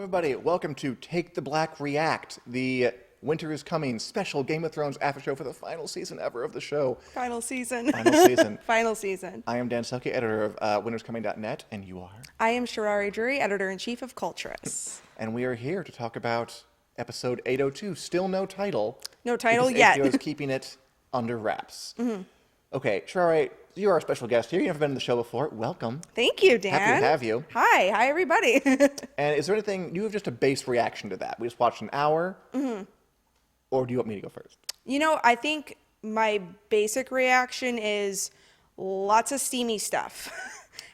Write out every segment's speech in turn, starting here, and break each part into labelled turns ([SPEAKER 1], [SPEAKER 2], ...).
[SPEAKER 1] everybody. Welcome to Take the Black React, the Winter is Coming special Game of Thrones after show for the final season ever of the show.
[SPEAKER 2] Final season.
[SPEAKER 1] Final season.
[SPEAKER 2] Final season.
[SPEAKER 1] I am Dan Sharareh, editor of winterscoming.net, and you are?
[SPEAKER 2] I am Sharareh, editor-in-chief of Culturess.
[SPEAKER 1] And we are here to talk about episode 802. Still no title.
[SPEAKER 2] No title
[SPEAKER 1] because
[SPEAKER 2] yet.
[SPEAKER 1] HBO is keeping it under wraps. Mm-hmm. Okay, Sharareh, you are our special guest here. You've never been on the show before. Welcome.
[SPEAKER 2] Thank you, Dan.
[SPEAKER 1] Happy to have you.
[SPEAKER 2] Hi everybody.
[SPEAKER 1] And is there anything, you have just a base reaction to that? We just watched an hour? Mm-hmm. Or do you want me to go first?
[SPEAKER 2] You know, I think my basic reaction is lots of steamy stuff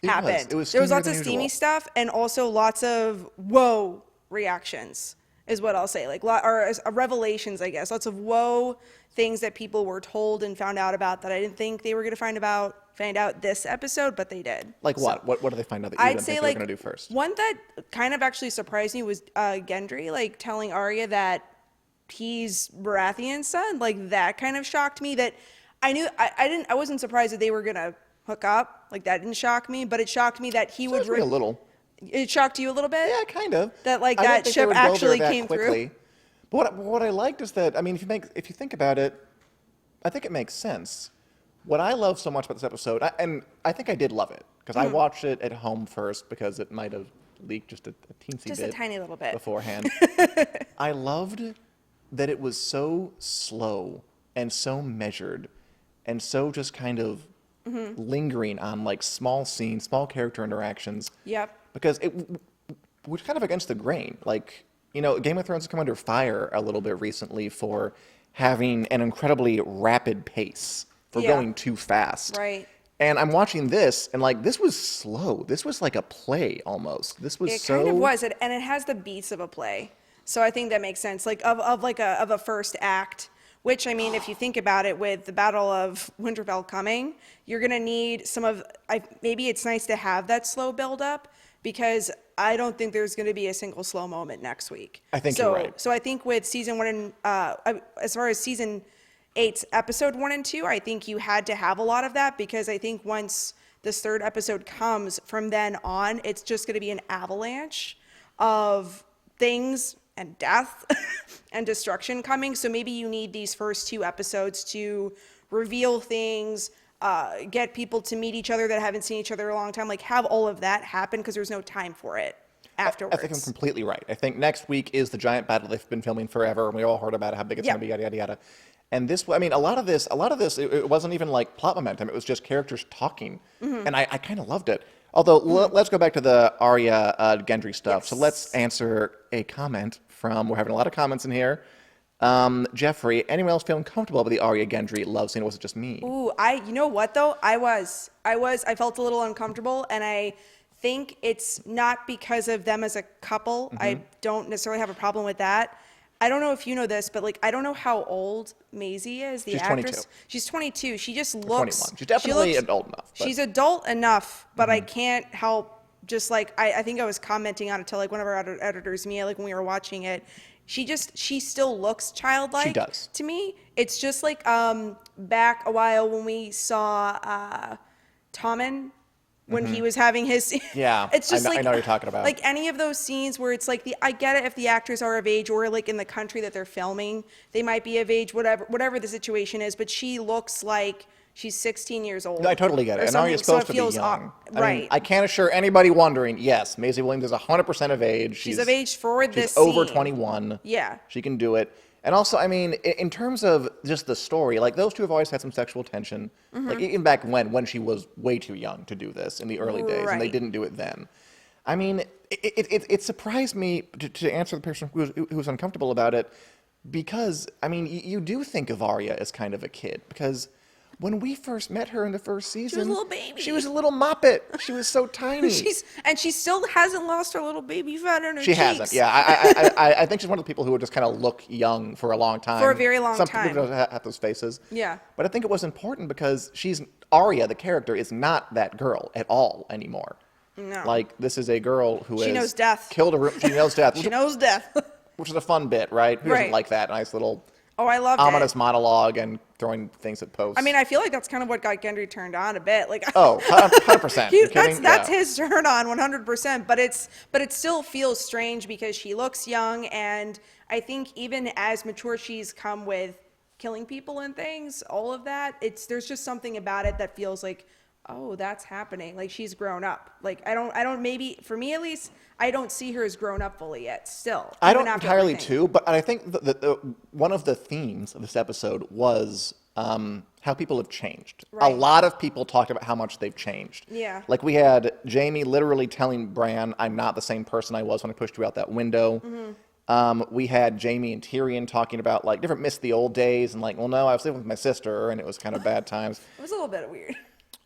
[SPEAKER 2] happened.
[SPEAKER 1] There was
[SPEAKER 2] lots of steamy stuff and also lots of whoa reactions is what I'll say. Or revelations, I guess. Lots of whoa things that people were told and found out about that I didn't think they were going to find out this episode, but they did.
[SPEAKER 1] Like what? What do they find out that you didn't think they were going to do first?
[SPEAKER 2] One that kind of actually surprised me was Gendry, telling Arya that he's Baratheon's son. That kind of shocked me. That I wasn't surprised that they were going to hook up. That didn't shock me, but it shocked me that he would.
[SPEAKER 1] A little.
[SPEAKER 2] It shocked you a little bit?
[SPEAKER 1] Yeah, kind of.
[SPEAKER 2] That that ship actually came through.
[SPEAKER 1] But what I liked is that, I mean, if you think about it, I think it makes sense. What I love so much about this episode, and I think I did love it, because I watched it at home first because it might have leaked just a teensy bit.
[SPEAKER 2] Just a tiny little bit.
[SPEAKER 1] Beforehand. I loved that it was so slow and so measured and so just kind of lingering on small scenes, small character interactions.
[SPEAKER 2] Yep.
[SPEAKER 1] Because it was kind of against the grain. Game of Thrones has come under fire a little bit recently for having an incredibly rapid pace, for going too fast.
[SPEAKER 2] Right.
[SPEAKER 1] And I'm watching this, and this was slow. This was like a play almost. This was
[SPEAKER 2] It kind of was, and it has the beats of a play. So I think that makes sense. Of a first act. Which, I mean, if you think about it, with the Battle of Winterfell coming, you're going to need maybe it's nice to have that slow build up, because I don't think there's going to be a single slow moment next week.
[SPEAKER 1] I think you're right.
[SPEAKER 2] So I think with season 1 and as far as season 8's episode 1 and 2, I think you had to have a lot of that, because I think once this third episode comes, from then on, it's just going to be an avalanche of things and death and destruction coming. So maybe you need these first 2 episodes to reveal things, get people to meet each other that haven't seen each other in a long time, have all of that happen, because there's no time for it afterwards.
[SPEAKER 1] I think I'm completely right. I think next week is the giant battle they've been filming forever, and we all heard about it, how big it's going to be, yada, yada, yada. And this, I mean, a lot of this, it wasn't even plot momentum. It was just characters talking. Mm-hmm. And I kind of loved it. Although, let's go back to the Arya Gendry stuff. Yes. So let's answer a comment from, we're having a lot of comments in here. Jeffrey, anyone else feeling comfortable with the Arya Gendry love scene, or was it just me?
[SPEAKER 2] Ooh, you know what though? I felt a little uncomfortable, and I think it's not because of them as a couple. Mm-hmm. I don't necessarily have a problem with that. I don't know if you know this, but I don't know how old Maisie is, the actress.
[SPEAKER 1] 22.
[SPEAKER 2] She's 22. She just looks.
[SPEAKER 1] 21. She's definitely adult enough.
[SPEAKER 2] But. She's adult enough, but I can't help just I think I was commenting on it to one of our editors, Mia, when we were watching it. She still looks childlike.
[SPEAKER 1] She does.
[SPEAKER 2] To me. It's just back a while when we saw Tommen, when he was having his
[SPEAKER 1] yeah,
[SPEAKER 2] it's just
[SPEAKER 1] I know what you're talking about.
[SPEAKER 2] Any of those scenes where it's I get it if the actors are of age, or in the country that they're filming they might be of age, whatever the situation is, but she looks like she's 16 years old.
[SPEAKER 1] I totally get it. And Arya's supposed to be young.
[SPEAKER 2] Right.
[SPEAKER 1] I can't assure anybody wondering, yes, Maisie Williams is 100% of age.
[SPEAKER 2] She's of age for this
[SPEAKER 1] scene. She's over
[SPEAKER 2] scene.
[SPEAKER 1] 21.
[SPEAKER 2] Yeah.
[SPEAKER 1] She can do it. And also, I mean, in terms of just the story, those two have always had some sexual tension. Mm-hmm. Even back when she was way too young to do this in the early days, and they didn't do it then. I mean, it surprised me to answer the person who was uncomfortable about it, because, I mean, you do think of Arya as kind of a kid, because when we first met her in the first season,
[SPEAKER 2] she was a little baby.
[SPEAKER 1] She was a little moppet. She was so tiny.
[SPEAKER 2] She still hasn't lost her little baby fat in her cheeks.
[SPEAKER 1] She hasn't. Yeah, I think she's one of the people who would just kind of look young for a long time.
[SPEAKER 2] For a very long time.
[SPEAKER 1] Some people don't have those faces.
[SPEAKER 2] Yeah.
[SPEAKER 1] But I think it was important because Arya, the character, is not that girl at all anymore.
[SPEAKER 2] No.
[SPEAKER 1] This is a girl who
[SPEAKER 2] knows death.
[SPEAKER 1] Killed a room. She knows death.
[SPEAKER 2] She knows death.
[SPEAKER 1] Which is a fun bit, right? Who doesn't like that? Nice little
[SPEAKER 2] Oh, I loved
[SPEAKER 1] ominous
[SPEAKER 2] it.
[SPEAKER 1] monologue and throwing things at posts.
[SPEAKER 2] I mean, I feel like that's kind of what got Gendry turned on a bit. Like,
[SPEAKER 1] oh, 100%. You're kidding?
[SPEAKER 2] that's
[SPEAKER 1] Yeah.
[SPEAKER 2] his turn on 100%. But it still feels strange because she looks young, and I think even as mature she's come with killing people and things, all of that, there's just something about it that feels like, oh, that's happening. Like, she's grown up. Like, I don't maybe for me at least, I don't see her as grown up fully yet. Still,
[SPEAKER 1] I
[SPEAKER 2] even
[SPEAKER 1] don't
[SPEAKER 2] after
[SPEAKER 1] entirely
[SPEAKER 2] everything.
[SPEAKER 1] too, but I think one of the themes of this episode was how people have changed. A
[SPEAKER 2] Right.
[SPEAKER 1] lot of people talked about how much they've changed.
[SPEAKER 2] Yeah.
[SPEAKER 1] Like we had Jaime literally telling Bran, "I'm not the same person I was when I pushed you out that window." We had Jaime and Tyrion talking about like different miss the old days and like, well, no, I was living with my sister and it was kind of bad times.
[SPEAKER 2] It was a little bit weird.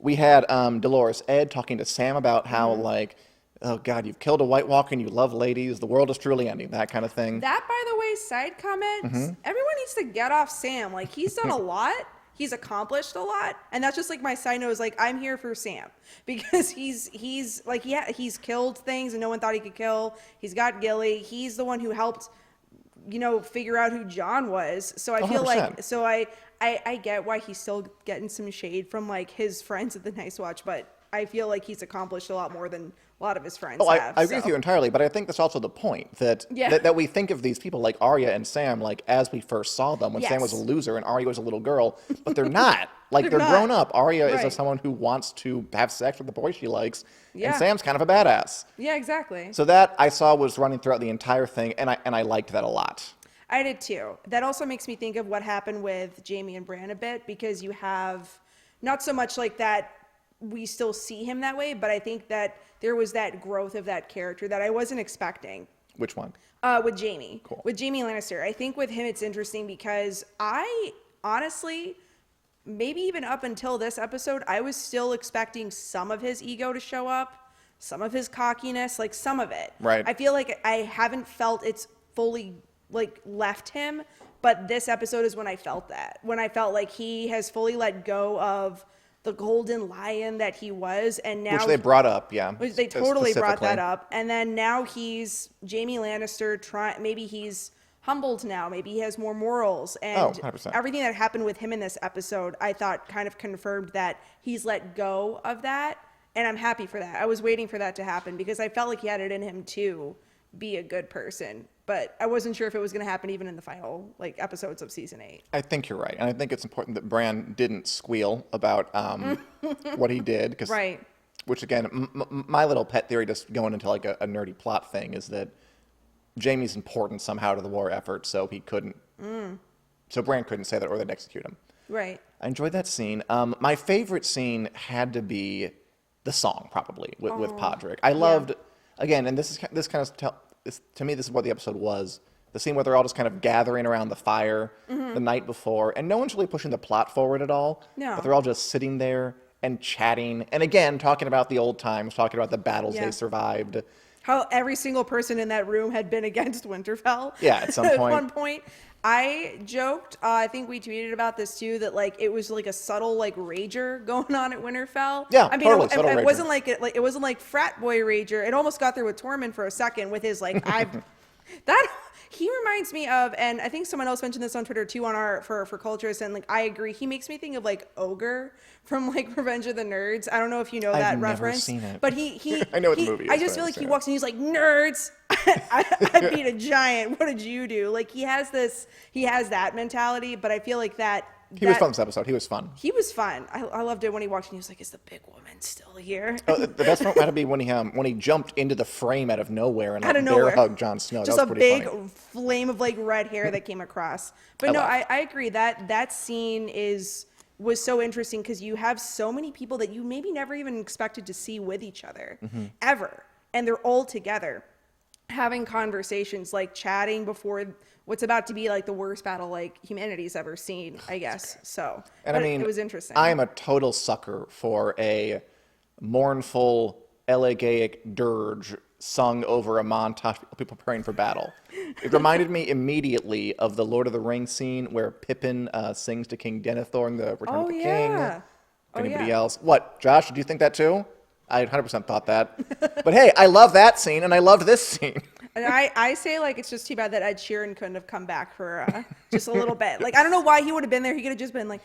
[SPEAKER 1] We had Dolores Ed talking to Sam about how like, oh God, you've killed a White Walker and you love ladies. The world is truly ending. That kind of thing.
[SPEAKER 2] That, by the way, side comment, everyone needs to get off Sam. Like, he's done a lot. He's accomplished a lot. And that's just like my side note is like, I'm here for Sam because he's like, yeah, he's killed things and no one thought he could kill. He's got Gilly. He's the one who helped, figure out who John was. So I feel
[SPEAKER 1] 100%.
[SPEAKER 2] like, I get why he's still getting some shade from like his friends at the Nice Watch, but I feel like he's accomplished a lot more than a lot of his friends
[SPEAKER 1] Oh,
[SPEAKER 2] have.
[SPEAKER 1] I agree with you entirely, but I think that's also the point that,
[SPEAKER 2] Yeah.
[SPEAKER 1] that we think of these people like Arya and Sam like as we first saw them when Sam was a
[SPEAKER 2] Yes.
[SPEAKER 1] loser and Arya was a little girl, but they're not. Like they're
[SPEAKER 2] not.
[SPEAKER 1] grown up. Arya is
[SPEAKER 2] Right.
[SPEAKER 1] someone who wants to have sex with the boy she likes,
[SPEAKER 2] Yeah.
[SPEAKER 1] and Sam's kind of a badass.
[SPEAKER 2] Yeah, exactly.
[SPEAKER 1] So that I saw was running throughout the entire thing, and I liked that a lot.
[SPEAKER 2] I did too. That also makes me think of what happened with Jaime and Brienne a bit because you have not so much like that we still see him that way, but I think that there was that growth of that character that I wasn't expecting.
[SPEAKER 1] Which one?
[SPEAKER 2] With Jaime.
[SPEAKER 1] Cool.
[SPEAKER 2] With Jaime Lannister. I think with him it's interesting because I honestly, maybe even up until this episode, I was still expecting some of his ego to show up, some of his cockiness, like some of it.
[SPEAKER 1] Right.
[SPEAKER 2] I feel like I haven't felt it's fully like left him, but this episode is when I felt that. When I felt like he has fully let go of the golden lion that he was, and now
[SPEAKER 1] Which they brought up, yeah.
[SPEAKER 2] which they totally brought that
[SPEAKER 1] specifically.
[SPEAKER 2] up. And then now he's Jaime Lannister. Maybe he's humbled now. Maybe he has more morals. And
[SPEAKER 1] 100%.
[SPEAKER 2] everything that happened with him in this episode, I thought kind of confirmed that he's let go of that. And I'm happy for that. I was waiting for that to happen because I felt like he had it in him to be a good person. But I wasn't sure if it was going to happen even in the final episodes of season 8.
[SPEAKER 1] I think you're right, and I think it's important that Bran didn't squeal about what he did, because
[SPEAKER 2] Right.
[SPEAKER 1] which again, my little pet theory, just going into like a nerdy plot thing, is that Jaime's important somehow to the war effort, so he couldn't, so Bran couldn't say that, or they'd execute him.
[SPEAKER 2] Right.
[SPEAKER 1] I enjoyed that scene. My favorite scene had to be the song, probably with Podrick. I loved, again, and this kind of to me, this is what the episode was. The scene where they're all just kind of gathering around the fire the night before, and no one's really pushing the plot forward at all.
[SPEAKER 2] No.
[SPEAKER 1] But they're all just sitting there and chatting, and again, talking about the old times, talking about the battles
[SPEAKER 2] Yeah.
[SPEAKER 1] they survived.
[SPEAKER 2] How every single person in that room had been against Winterfell.
[SPEAKER 1] Yeah, at some point.
[SPEAKER 2] At one point. I joked, I think we tweeted about this too, that it was like a subtle rager going on at Winterfell.
[SPEAKER 1] Yeah,
[SPEAKER 2] I mean,
[SPEAKER 1] totally,
[SPEAKER 2] it,
[SPEAKER 1] subtle
[SPEAKER 2] it
[SPEAKER 1] rager.
[SPEAKER 2] wasn't it wasn't like frat boy rager. It almost got there with Tormund for a second with his that he reminds me of, and I think someone else mentioned this on Twitter too on our for Cultures, and I agree. He makes me think of Ogre from Revenge of the Nerds. I don't know if you know that
[SPEAKER 1] I've never
[SPEAKER 2] reference,
[SPEAKER 1] seen it.
[SPEAKER 2] but he
[SPEAKER 1] I know what the movie is,
[SPEAKER 2] I just
[SPEAKER 1] but I
[SPEAKER 2] feel
[SPEAKER 1] haven't
[SPEAKER 2] like he
[SPEAKER 1] seen it.
[SPEAKER 2] walks and he's like, nerds. I beat a giant. What did you do? He has that mentality, but I feel like that.
[SPEAKER 1] He was fun this episode. He was fun.
[SPEAKER 2] He was fun. I loved it when he walked and he was like, "Is the big woman still here?"
[SPEAKER 1] The best part had to be when he jumped into the frame out of nowhere and
[SPEAKER 2] Out of
[SPEAKER 1] bear
[SPEAKER 2] nowhere.
[SPEAKER 1] hugged Jon Snow.
[SPEAKER 2] Just
[SPEAKER 1] that
[SPEAKER 2] a
[SPEAKER 1] was pretty
[SPEAKER 2] big
[SPEAKER 1] funny.
[SPEAKER 2] flame of red hair that came across. But
[SPEAKER 1] I
[SPEAKER 2] no,
[SPEAKER 1] laughed.
[SPEAKER 2] I agree that scene was so interesting because you have so many people that you maybe never even expected to see with each other ever, and they're all together having conversations, chatting before what's about to be the worst battle humanity's ever seen, I guess. So,
[SPEAKER 1] And
[SPEAKER 2] but
[SPEAKER 1] I mean,
[SPEAKER 2] it was interesting.
[SPEAKER 1] I am a total sucker for a mournful, elegiac dirge sung over a montage of people preparing for battle. It reminded me immediately of the Lord of the Rings scene where Pippin sings to King Denethor in the Return of the King. If anybody else. What, Josh, did you think that too? I 100% thought that. But hey, I love that scene, and I loved this scene.
[SPEAKER 2] And I say, like, it's just too bad that Ed Sheeran couldn't have come back for just a little bit. Like, I don't know why he would have been there. He could have just been like,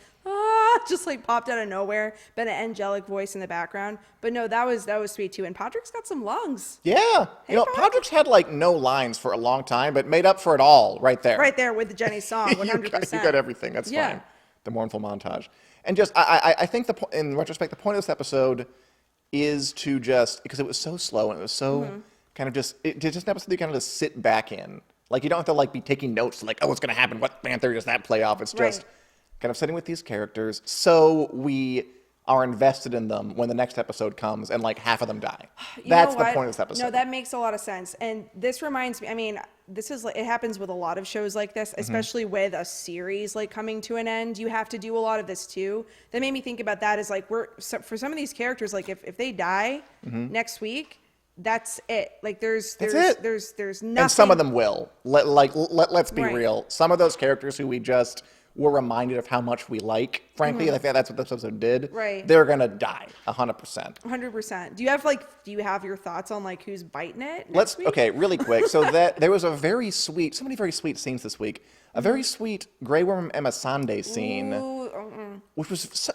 [SPEAKER 2] just like popped out of nowhere, been an angelic voice in the background. But no, that was sweet too. And Podrick's got some lungs.
[SPEAKER 1] Yeah.
[SPEAKER 2] Hey,
[SPEAKER 1] Podrick's had like no lines for a long time, but made up for it all right there.
[SPEAKER 2] Right there with the Jenny song, 100%.
[SPEAKER 1] You got everything. That's
[SPEAKER 2] Yeah.
[SPEAKER 1] fine. The mournful montage. And just, I think in retrospect, the point of this episode is to just, because it was so slow and it was so kind of just, it's just an episode you kind of just sit back in. Like, you don't have to like be taking notes like, oh, what's going to happen? What Panther does that play off? It's just kind of sitting with these characters so we are invested in them when the next episode comes and like half of them die. That's the point of this episode.
[SPEAKER 2] No, that makes a lot of sense. And this reminds me, I mean, this is like, it happens with a lot of shows like this, especially with a series like coming to an end. You have to do a lot of this too. That made me think about that is like, for some of these characters, like if they die next week, that's it. Like there's nothing.
[SPEAKER 1] And some of them will. Let's be real. Some of those characters who we just were reminded of how much we like, frankly, like that's what this episode did.
[SPEAKER 2] Right.
[SPEAKER 1] They're gonna die 100%.
[SPEAKER 2] 100%. Do you have your thoughts on like who's biting it?
[SPEAKER 1] Okay, really quick. So that there was so many very sweet scenes this week. A very sweet Grey Worm Emma Sande scene, which was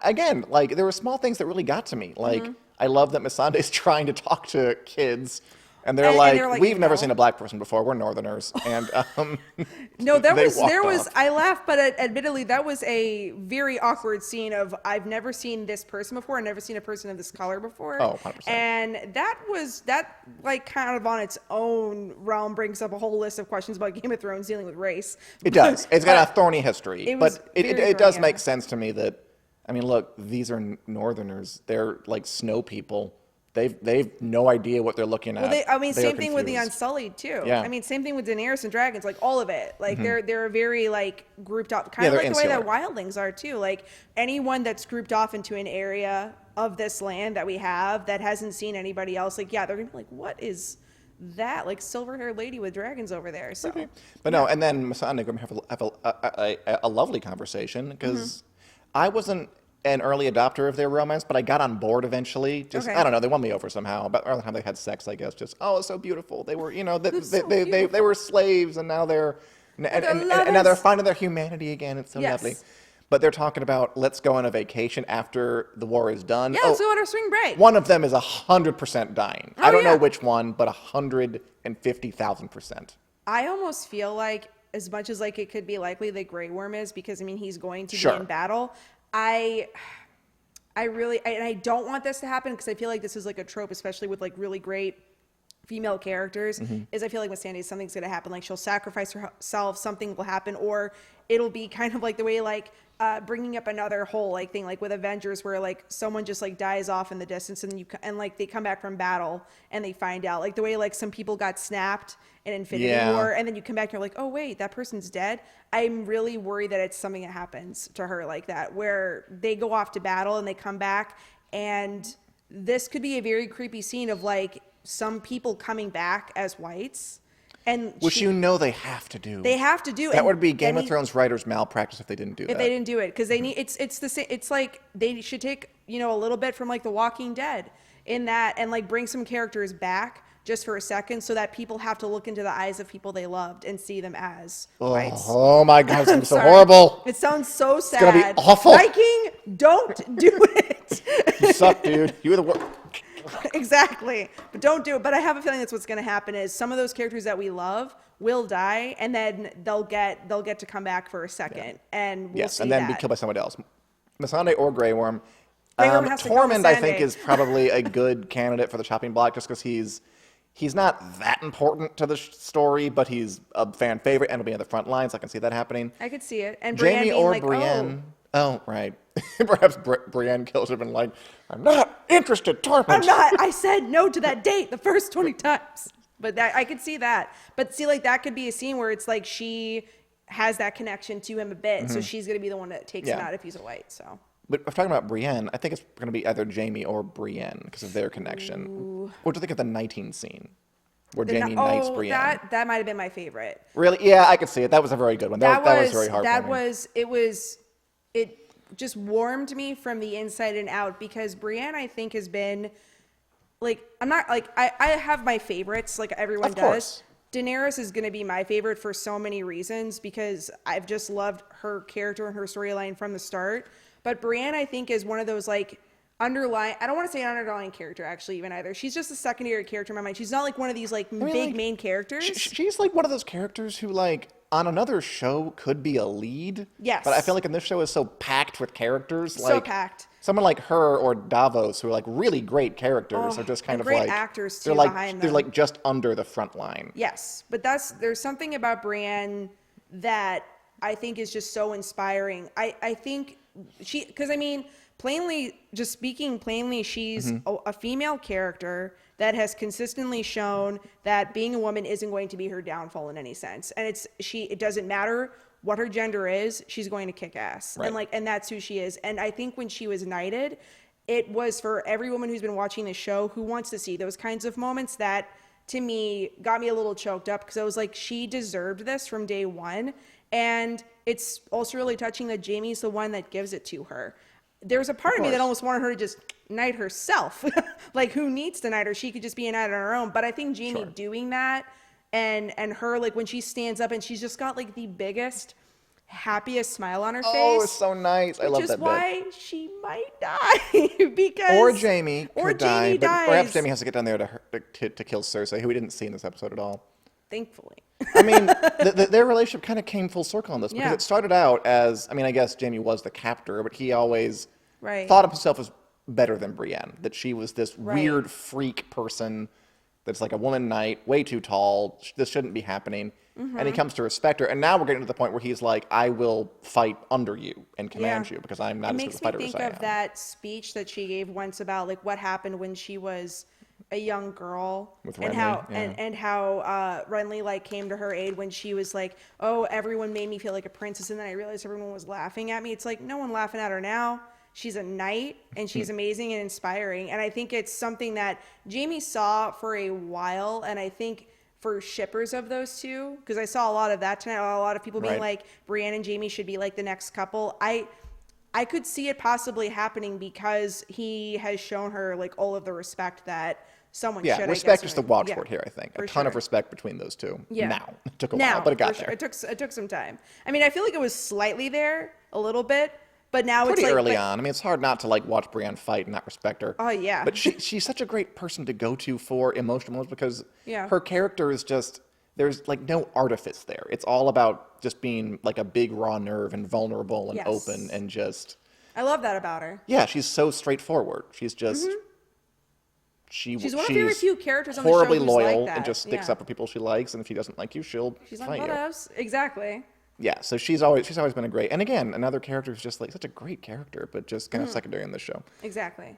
[SPEAKER 1] again, like there were small things that really got to me. Like I love that Missandei's trying to talk to kids. And they're like, we've never seen a black person before. We're Northerners. And
[SPEAKER 2] no, there was. I laughed, but admittedly, that was a very awkward scene of I've never seen this person before. I've never seen a person of this color before.
[SPEAKER 1] Oh, 100%.
[SPEAKER 2] And that like kind of on its own realm brings up a whole list of questions about Game of Thrones dealing with race.
[SPEAKER 1] It does. It's got a thorny history, but it does make
[SPEAKER 2] yeah.
[SPEAKER 1] sense to me that, I mean, look, these are Northerners. They're like snow people. They've no idea what they're looking at.
[SPEAKER 2] Well, same thing with the Unsullied too.
[SPEAKER 1] Yeah.
[SPEAKER 2] I mean, same thing with Daenerys and dragons, like all of it. Like they're very like grouped off, kind of like the way that wildlings are too. Like anyone that's grouped off into an area of this land that we have that hasn't seen anybody else, like they're gonna be like, what is that? Like silver-haired lady with dragons over there. So,
[SPEAKER 1] but no, and then Missandei and Graham have a lovely conversation because I wasn't an early adopter of their romance, but I got on board eventually. Just I don't know, they won me over somehow. But around the time they had sex, I guess, just it's so beautiful. They were, they were slaves, and now they're now they're finding their humanity again. It's so lovely. But they're talking about let's go on a vacation after the war is done.
[SPEAKER 2] Yeah, let's go on our spring break.
[SPEAKER 1] One of them is 100% dying. I don't know which one, but 150,000%.
[SPEAKER 2] I almost feel like as much as like it could be likely that Grey Worm is, because I mean he's going to be in battle. I don't want this to happen because I feel like this is like a trope, especially with like really great female characters, is I feel like with Sandy, something's going to happen. Like she'll sacrifice herself, something will happen, or it'll be kind of like the way like bringing up another whole like thing like with Avengers where like someone just like dies off in the distance and like they come back from battle and they find out like the way like some people got snapped in Infinity War and then you come back and you're like, oh wait, that person's dead. I'm really worried that it's something that happens to her like that where they go off to battle and they come back, and this could be a very creepy scene of like some people coming back as whites. And
[SPEAKER 1] which they have to do.
[SPEAKER 2] They have to do.
[SPEAKER 1] That would be Game of Thrones writers' malpractice if they didn't do that.
[SPEAKER 2] If they didn't do it, because they need it's the same. It's like they should take a little bit from like The Walking Dead in that and like bring some characters back just for a second so that people have to look into the eyes of people they loved and see them as whites.
[SPEAKER 1] Oh my God, it sounds so horrible.
[SPEAKER 2] It sounds so sad.
[SPEAKER 1] It's gonna be awful.
[SPEAKER 2] Viking, don't do it.
[SPEAKER 1] You suck, dude. You were the worst.
[SPEAKER 2] Exactly, but don't do it. But I have a feeling that's what's going to happen is some of those characters that we love will die, and then they'll get to come back for a second, and we'll see
[SPEAKER 1] and then
[SPEAKER 2] that.
[SPEAKER 1] be killed by somebody else, Missandei or Grey Worm.
[SPEAKER 2] Tormund,
[SPEAKER 1] I think, is probably a good candidate for the chopping block, just because he's not that important to the story, but he's a fan favorite and will be on the front lines. I can see that happening.
[SPEAKER 2] I could see it. And
[SPEAKER 1] Jaime or
[SPEAKER 2] like,
[SPEAKER 1] Brienne. Oh, right. Perhaps Brienne kills him and like, I'm not interested, Tormund.
[SPEAKER 2] I'm not. I said no to that date the first 20 times. But I could see that. But see, like that could be a scene where it's like she has that connection to him a bit, so she's going to be the one that takes him out if he's a white. So.
[SPEAKER 1] But if we're talking about Brienne, I think it's going to be either Jaime or Brienne because of their connection.
[SPEAKER 2] Ooh.
[SPEAKER 1] What do you think of the knighting scene? Where Jaime knights Brienne.
[SPEAKER 2] That might have been my favorite.
[SPEAKER 1] Really? Yeah, I could see it. That was a very good one. That was very heartwarming. It just warmed me from the inside and out because Brienne, I think, has been
[SPEAKER 2] like, I'm not, like, I have my favorites, like everyone
[SPEAKER 1] Of
[SPEAKER 2] does.
[SPEAKER 1] course.
[SPEAKER 2] Daenerys is going to be my favorite for so many reasons because I've just loved her character and her storyline from the start. But Brienne, I think, is one of those, like, underlying, I don't want to say an underlying character, actually, even either. She's just a secondary character in my mind. She's not, like, one of these, like, big
[SPEAKER 1] like,
[SPEAKER 2] main characters.
[SPEAKER 1] She's like one of those characters who, like, on another show could be a lead.
[SPEAKER 2] Yes.
[SPEAKER 1] But I feel like in this show is so packed with characters.
[SPEAKER 2] So
[SPEAKER 1] like,
[SPEAKER 2] packed.
[SPEAKER 1] Someone like her or Davos, who are like really great characters, are just kind
[SPEAKER 2] and
[SPEAKER 1] of
[SPEAKER 2] great
[SPEAKER 1] like
[SPEAKER 2] actors, too,
[SPEAKER 1] they're like
[SPEAKER 2] behind
[SPEAKER 1] they're
[SPEAKER 2] them.
[SPEAKER 1] like just under the front line.
[SPEAKER 2] Yes, but there's something about Brienne that I think is just so inspiring. I think because I mean, just speaking plainly, she's a female character that has consistently shown that being a woman isn't going to be her downfall in any sense. And it doesn't matter what her gender is, she's going to kick ass.
[SPEAKER 1] Right.
[SPEAKER 2] And that's who she is. And I think when she was knighted, it was for every woman who's been watching the show who wants to see those kinds of moments that, to me, got me a little choked up because I was like, she deserved this from day one. And it's also really touching that Jaime's the one that gives it to her. There's a part of me that almost wanted her to just knight herself. Like, who needs to knight her? She could just be a knight on her own. But I think Jaime doing that and her, like, when she stands up and she's just got, like, the biggest, happiest smile on her face.
[SPEAKER 1] Oh, it's so nice. I love that bit.
[SPEAKER 2] Which is why she might die. Because
[SPEAKER 1] Or Jaime
[SPEAKER 2] or
[SPEAKER 1] could die,
[SPEAKER 2] Jaime
[SPEAKER 1] but
[SPEAKER 2] dies.
[SPEAKER 1] perhaps Jaime has to get down there to kill Cersei, who we didn't see in this episode at all.
[SPEAKER 2] Thankfully.
[SPEAKER 1] I mean, their relationship kind of came full circle on this because
[SPEAKER 2] Yeah.
[SPEAKER 1] it started out as, I mean, I guess Jaime was the captor, but he always
[SPEAKER 2] Right.
[SPEAKER 1] thought of himself as better than Brienne, that she was this weird freak person that's like a woman knight, way too tall, this shouldn't be happening. And he comes to respect her. And now we're getting to the point where he's like, I will fight under you and command you because I'm not as good a fighter as I am.
[SPEAKER 2] It makes me think of that speech that she gave once about, like, what happened when she was a young girl
[SPEAKER 1] With
[SPEAKER 2] and
[SPEAKER 1] Renly,
[SPEAKER 2] how
[SPEAKER 1] yeah.
[SPEAKER 2] and how Renly, like, came to her aid when she was like, oh, everyone made me feel like a princess, and then I realized everyone was laughing at me. It's like, no one laughing at her now. She's a knight and she's amazing and inspiring. And I think it's something that Jaime saw for a while, and I think for shippers of those two, because I saw a lot of that tonight, a lot of people being like, Brienne and Jaime should be like the next couple. I could see it possibly happening because he has shown her, like, all of the respect that someone should.
[SPEAKER 1] Yeah, respect is the watchword here, I think. A ton of
[SPEAKER 2] sure.
[SPEAKER 1] respect between those two.
[SPEAKER 2] Yeah.
[SPEAKER 1] Now. It took a while, but it got
[SPEAKER 2] for
[SPEAKER 1] there.
[SPEAKER 2] sure. It took some time. I mean, I feel like it was slightly there, a little bit, but now
[SPEAKER 1] Pretty
[SPEAKER 2] it's like
[SPEAKER 1] early on. I mean, it's hard not to, like, watch Brienne fight and not respect her.
[SPEAKER 2] Oh, yeah.
[SPEAKER 1] But she's such a great person to go to for emotional moments because
[SPEAKER 2] Yeah.
[SPEAKER 1] her character is just, there's, like, no artifice there. It's all about just being, like, a big raw nerve and vulnerable and
[SPEAKER 2] Yes.
[SPEAKER 1] open and just...
[SPEAKER 2] I love that about her.
[SPEAKER 1] Yeah, she's so straightforward. She's just...
[SPEAKER 2] She's one of the very few characters on the show
[SPEAKER 1] horribly
[SPEAKER 2] who's
[SPEAKER 1] loyal
[SPEAKER 2] like that.
[SPEAKER 1] and just sticks
[SPEAKER 2] Yeah.
[SPEAKER 1] up for people she likes, and if she doesn't like you, she'll
[SPEAKER 2] She's
[SPEAKER 1] fight
[SPEAKER 2] like,
[SPEAKER 1] you.
[SPEAKER 2] whatevs. Exactly.
[SPEAKER 1] Yeah, so she's always been a great, and again, another character who's just like such a great character, but just kind of secondary in the show.
[SPEAKER 2] Exactly.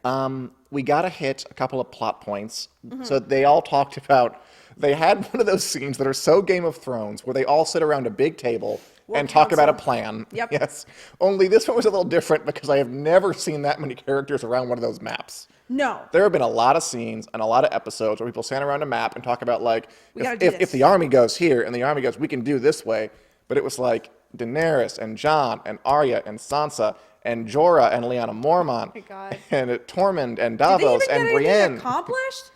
[SPEAKER 1] We gotta hit a couple of plot points. So they all talked about, they had one of those scenes that are so Game of Thrones where they all sit around a big table and talk about a plan.
[SPEAKER 2] Yep.
[SPEAKER 1] Yes. Only this one was a little different because I have never seen that many characters around one of those maps.
[SPEAKER 2] No.
[SPEAKER 1] There have been a lot of scenes and a lot of episodes where people stand around a map and talk about, like,
[SPEAKER 2] gotta do
[SPEAKER 1] if
[SPEAKER 2] this.
[SPEAKER 1] the army goes here and the army goes, we can do this way. But it was like Daenerys and Jon and Arya and Sansa and Jorah and Lyanna Mormont
[SPEAKER 2] my God.
[SPEAKER 1] and Tormund and
[SPEAKER 2] Did they
[SPEAKER 1] Davos
[SPEAKER 2] even
[SPEAKER 1] and
[SPEAKER 2] get
[SPEAKER 1] Brienne.
[SPEAKER 2] anything accomplished?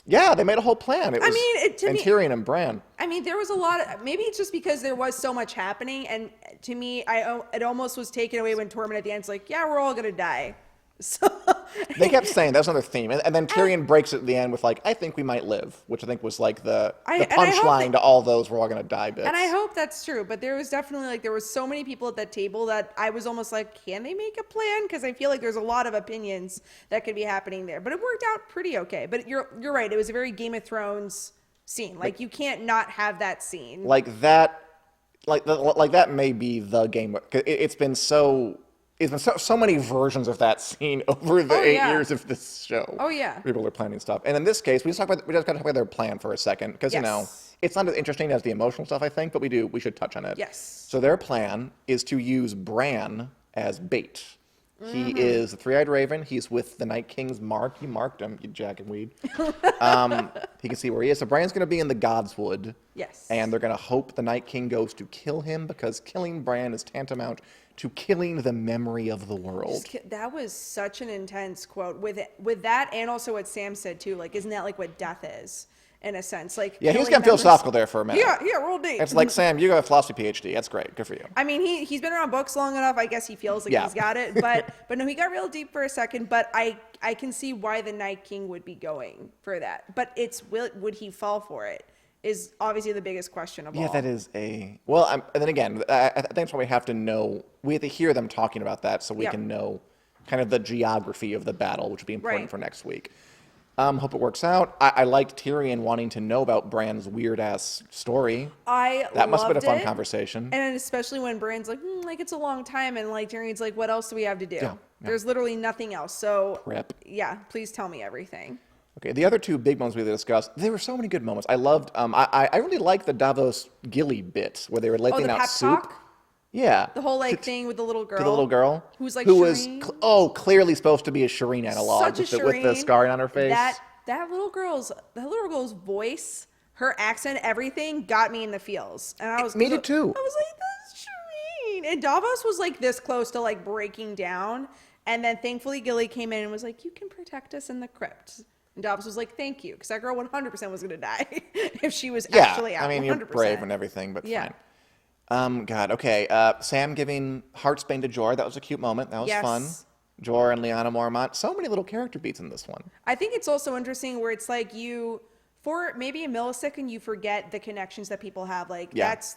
[SPEAKER 1] Yeah, they made a whole plan. It was,
[SPEAKER 2] to
[SPEAKER 1] and
[SPEAKER 2] me-
[SPEAKER 1] Tyrion and Bran.
[SPEAKER 2] I mean, there was a lot of, maybe it's just because there was so much happening, and to me, it almost was taken away when Tormund at the end's like, yeah, we're all gonna die. So
[SPEAKER 1] They kept saying that's another theme, and then Tyrion breaks it at the end with, like, I think we might live, which I think was like the
[SPEAKER 2] and I hope
[SPEAKER 1] punchline
[SPEAKER 2] that-
[SPEAKER 1] to all those we're all gonna die bits.
[SPEAKER 2] And I hope that's true, but there was definitely, like, there was so many people at that table that I was almost like, can they make a plan? Because I feel like there's a lot of opinions that could be happening there, but it worked out pretty okay. But you're right, it was a very Game of Thrones scene. Like, you can't not have that scene.
[SPEAKER 1] Like that, like that may be the game. It's been so many versions of that scene over the 8
[SPEAKER 2] yeah.
[SPEAKER 1] years of this show.
[SPEAKER 2] Oh, yeah.
[SPEAKER 1] People are planning stuff, and in this case, we just got to talk about their plan for a second because you know
[SPEAKER 2] Yes.
[SPEAKER 1] it's not as interesting as the emotional stuff, I think, but we should touch on it.
[SPEAKER 2] Yes.
[SPEAKER 1] So their plan is to use Bran as bait. He is the three-eyed raven. He's with the Night King's mark. You marked him, you jack and weed. He can see where he is. So Bran's going to be in the Godswood.
[SPEAKER 2] Yes.
[SPEAKER 1] And they're going to hope the Night King goes to kill him, because killing Bran is tantamount to killing the memory of the world.
[SPEAKER 2] That was such an intense quote with that, and also what Sam said too. Like, isn't that like what death is in a sense? Like,
[SPEAKER 1] Yeah, he was getting philosophical there for a minute.
[SPEAKER 2] Yeah, real deep.
[SPEAKER 1] It's like, Sam, you got a philosophy PhD. That's great. Good for you.
[SPEAKER 2] I mean, he's been around books long enough. I guess he feels like he's got it. But no, he got real deep for a second. But I can see why the Night King would be going for that. But would he fall for it? Is obviously the biggest question of all.
[SPEAKER 1] Yeah, that is and then again, I think that's why we have to know, we have to hear them talking about that so we can know kind of the geography of the battle, which would be important for next week. Hope it works out. I liked Tyrion wanting to know about Bran's weird-ass story. That must have been a fun conversation.
[SPEAKER 2] And especially when Bran's like, like, it's a long time, and like Tyrion's like, what else do we have to do? Yeah. There's literally nothing else. So, yeah, please tell me everything.
[SPEAKER 1] Okay, the other two big moments we discussed, there were so many good moments. I loved, I really liked the Davos Gilly bit where they were letting out soup.
[SPEAKER 2] Talk?
[SPEAKER 1] Yeah.
[SPEAKER 2] The whole like thing with the little girl.
[SPEAKER 1] To the little girl.
[SPEAKER 2] Who
[SPEAKER 1] was clearly supposed to be a Shireen analog with the scarring on her face.
[SPEAKER 2] That little girl's voice, her accent, everything got me in the feels. And I was
[SPEAKER 1] me too.
[SPEAKER 2] I was like, that's Shireen. And Davos was like this close to like breaking down. And then thankfully Gilly came in and was like, you can protect us in the crypt. And Davos was like, thank you, because that girl 100% was going to die if she was actually out.
[SPEAKER 1] I mean,
[SPEAKER 2] 100%.
[SPEAKER 1] you're brave and everything, but fine. God, okay. Sam giving Heartsbane to Jorah, that was a cute moment. That was fun. Jorah and Lyanna Mormont. So many little character beats in this one.
[SPEAKER 2] I think it's also interesting where it's like for maybe a millisecond, you forget the connections that people have. Like, that's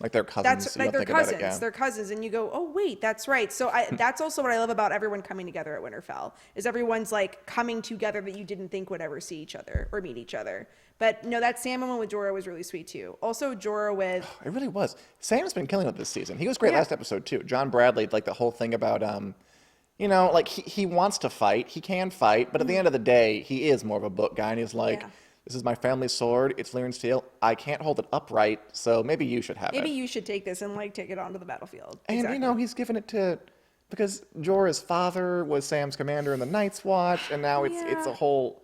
[SPEAKER 1] like their cousins.
[SPEAKER 2] That's like their cousins. Their cousins. And you go, oh, wait, that's right. So that's also what I love about everyone coming together at Winterfell, is everyone's like coming together that you didn't think would ever see each other or meet each other. But no, that Sam moment with Jorah was really sweet too. Also, Jorah with...
[SPEAKER 1] It really was. Sam's been killing it this season. He was great last episode too. John Bradley, like the whole thing about... like he wants to fight, he can fight, but at the end of the day, he is more of a book guy, and he's like, this is my family's sword, it's Lyran steel, I can't hold it upright, so maybe you should have it.
[SPEAKER 2] Maybe you should take this and like take it onto the battlefield.
[SPEAKER 1] And he's given it to, because Jorah's father was Sam's commander in the Night's Watch, and now it's a whole...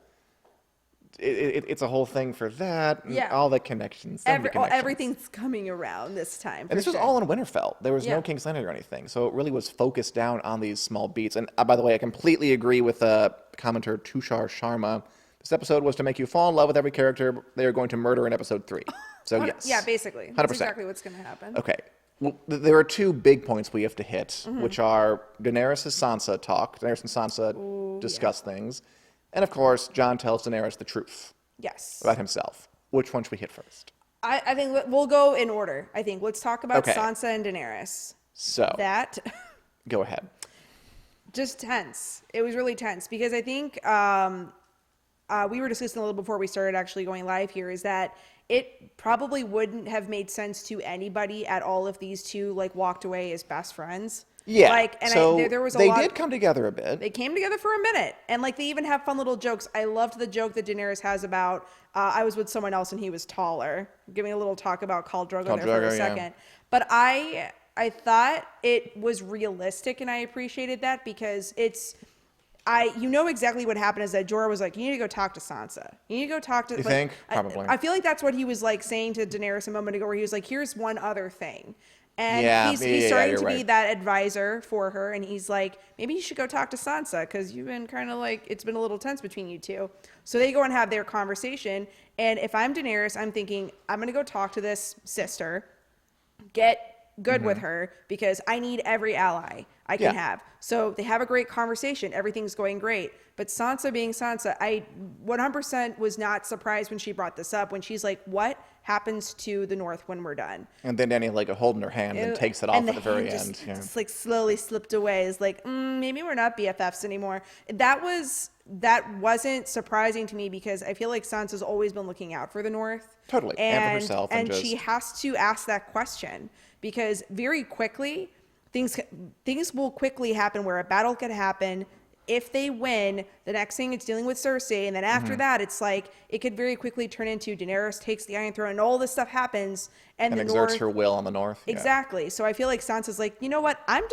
[SPEAKER 1] It's a whole thing for that. And all the connections.
[SPEAKER 2] Everything's coming around this time.
[SPEAKER 1] And this was all in Winterfell. There was no King's Landing or anything. So it really was focused down on these small beats. And by the way, I completely agree with commenter Tushar Sharma. This episode was to make you fall in love with every character they are going to murder in episode 3. So yes.
[SPEAKER 2] Yeah, basically.
[SPEAKER 1] 100%.
[SPEAKER 2] That's exactly what's going to happen.
[SPEAKER 1] Okay. Well, there are two big points we have to hit, which are Daenerys' Sansa talk. Daenerys and Sansa discuss things. And of course, Jon tells Daenerys the truth.
[SPEAKER 2] Yes.
[SPEAKER 1] About himself. Which one should we hit first?
[SPEAKER 2] I think we'll go in order. I think let's talk about Sansa and Daenerys.
[SPEAKER 1] So
[SPEAKER 2] that.
[SPEAKER 1] Go ahead.
[SPEAKER 2] Just tense. It was really tense because I think we were discussing a little before we started actually going live here, is that it probably wouldn't have made sense to anybody at all if these two like walked away as best friends.
[SPEAKER 1] Yeah.
[SPEAKER 2] There was
[SPEAKER 1] they did come together a bit.
[SPEAKER 2] They came together for a minute, and like they even have fun little jokes. I loved the joke that Daenerys has about I was with someone else and he was taller. Giving a little talk about Khal Drogo there for a second, but I thought it was realistic, and I appreciated that because you know exactly what happened is that Jorah was like, you need to go talk to Sansa. You need to go talk to...
[SPEAKER 1] You think? Probably.
[SPEAKER 2] I feel like that's what he was like saying to Daenerys a moment ago, where he was like, here's one other thing. And he's starting to be that advisor for her, and he's like, maybe you should go talk to Sansa, because you've been kind of like, it's been a little tense between you two. So they go and have their conversation, and if I'm Daenerys, I'm thinking, I'm going to go talk to this sister, get good with her, because I need every ally I can have. So they have a great conversation. Everything's going great. But Sansa being Sansa, I 100% was not surprised when she brought this up, when she's like, what happens to the North when we're done?
[SPEAKER 1] And then Dany like holding her hand and takes it off at the very end.
[SPEAKER 2] Just like slowly slipped away. It's like, maybe we're not BFFs anymore. That wasn't surprising to me, because I feel like Sansa's always been looking out for the North.
[SPEAKER 1] Totally. And for herself.
[SPEAKER 2] And she has to ask that question, because very quickly, things will quickly happen where a battle could happen. If they win, the next thing it's dealing with Cersei, and then after that, it's like it could very quickly turn into Daenerys takes the Iron Throne, and all this stuff happens, and the
[SPEAKER 1] exerts
[SPEAKER 2] North
[SPEAKER 1] her will on the North.
[SPEAKER 2] Exactly. So I feel like Sansa's like, you know what? I'm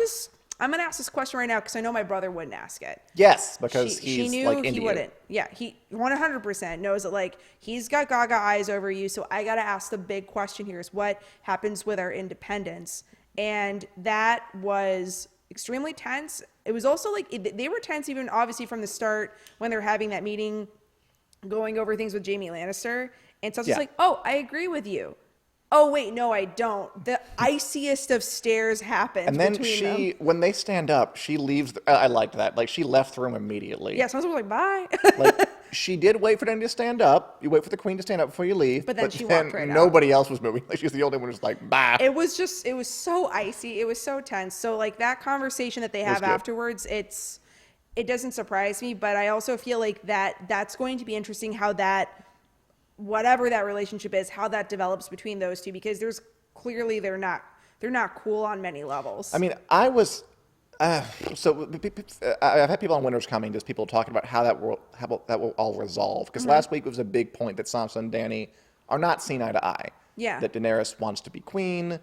[SPEAKER 2] I'm gonna ask this question right now because I know my brother wouldn't ask it.
[SPEAKER 1] Yes, because
[SPEAKER 2] She
[SPEAKER 1] he's
[SPEAKER 2] knew
[SPEAKER 1] like into
[SPEAKER 2] he
[SPEAKER 1] you.
[SPEAKER 2] wouldn't. Yeah, he 100% knows that like he's got Gaga eyes over you. So I gotta ask the big question here: is what happens with our independence? And that was extremely tense. It was also like they were tense even obviously from the start when they're having that meeting, going over things with Jaime Lannister, and Sansa's like, "Oh, I agree with you." Oh wait, no, I don't. The iciest of stares happens
[SPEAKER 1] And then
[SPEAKER 2] between them.
[SPEAKER 1] when they stand up, she leaves. I liked that. Like, she left the room immediately.
[SPEAKER 2] Yeah, Sansa was like, "Bye."
[SPEAKER 1] Like, she did wait for Dany to stand up. You wait for the queen to stand up before you leave.
[SPEAKER 2] But then she
[SPEAKER 1] then
[SPEAKER 2] walked right out.
[SPEAKER 1] nobody else was moving. Like, she's the only one who's like, bye.
[SPEAKER 2] It was so icy. It was so tense. So like that conversation that they have
[SPEAKER 1] good.
[SPEAKER 2] afterwards, it doesn't surprise me, but I also feel like that's going to be interesting how that, whatever that relationship is, how that develops between those two, because there's clearly they're not cool on many levels.
[SPEAKER 1] I mean, I was. So I've had people on Winter's Coming, just people talking about how that will all resolve. Because last week was a big point that Sansa and Dany are not seen eye to eye.
[SPEAKER 2] Yeah.
[SPEAKER 1] That Daenerys wants to be queen.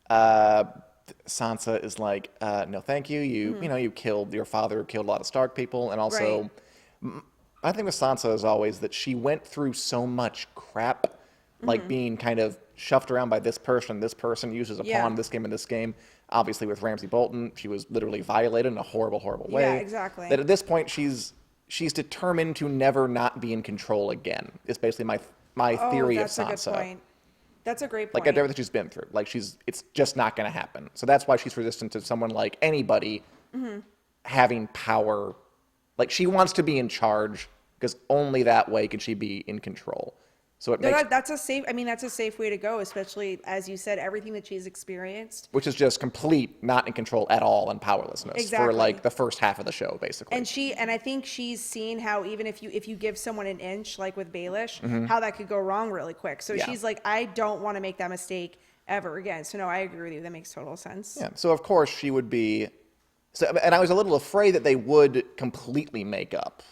[SPEAKER 1] Sansa is like, no, thank you. You killed your father, killed a lot of Stark people, and also, my thing with Sansa is always that she went through so much crap, like being kind of shoved around by this person used as a pawn, this game and this game. Obviously, with Ramsay Bolton, she was literally violated in a horrible, horrible way.
[SPEAKER 2] Yeah, exactly.
[SPEAKER 1] That at this point, she's determined to never not be in control again. It's basically my theory of Sansa.
[SPEAKER 2] That's a good point. That's a great point.
[SPEAKER 1] Like, everything she's been through. Like, it's just not going to happen. So that's why she's resistant to someone like anybody having power. Like, she wants to be in charge because only that way can she be in control. So
[SPEAKER 2] that's a safe way to go, especially as you said, everything that she's experienced.
[SPEAKER 1] Which is just complete not in control at all and powerlessness for like the first half of the show, basically.
[SPEAKER 2] And I think she's seen how even if you give someone an inch, like with Baelish, how that could go wrong really quick. So she's like, I don't want to make that mistake ever again. So no, I agree with you. That makes total sense.
[SPEAKER 1] Yeah. So of course she would be. So, and I was a little afraid that they would completely make up.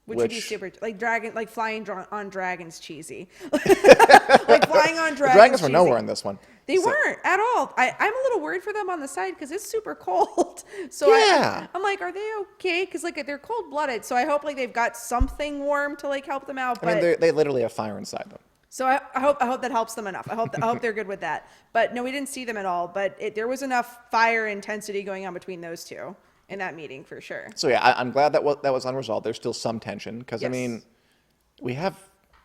[SPEAKER 2] Which would be super, like flying on dragons cheesy. Like flying on dragons.
[SPEAKER 1] The dragons were nowhere in this one.
[SPEAKER 2] They weren't at all. I'm a little worried for them on the side because it's super cold. So
[SPEAKER 1] yeah.
[SPEAKER 2] I'm like, are they okay? Because like they're cold blooded. So I hope like they've got something warm to like help them out. But,
[SPEAKER 1] I mean, they literally have fire inside them.
[SPEAKER 2] So I hope that helps them enough. I hope they're good with that. But no, we didn't see them at all. But there was enough fire intensity going on between those two in that meeting for sure.
[SPEAKER 1] So yeah, I'm glad that was unresolved. There's still some tension because I mean, we have